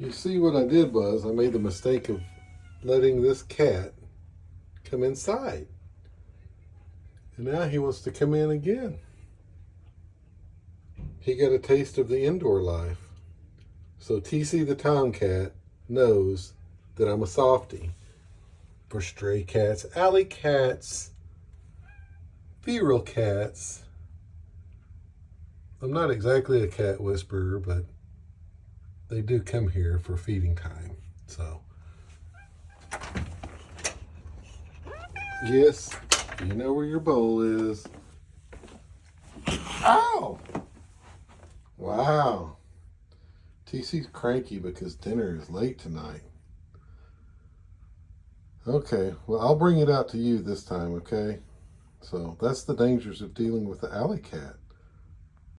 You see, what I did was I made the mistake of letting this cat come inside. And now he wants to come in again. He got a taste of the indoor life. So TC the Tomcat knows that I'm a softie for stray cats, alley cats, feral cats. I'm not exactly a cat whisperer, but they do come here for feeding time. So, yes, you know where your bowl is. Ow! Wow. TC's cranky because dinner is late tonight. Okay, well, I'll bring it out to you this time, okay? So that's the dangers of dealing with the alley cat.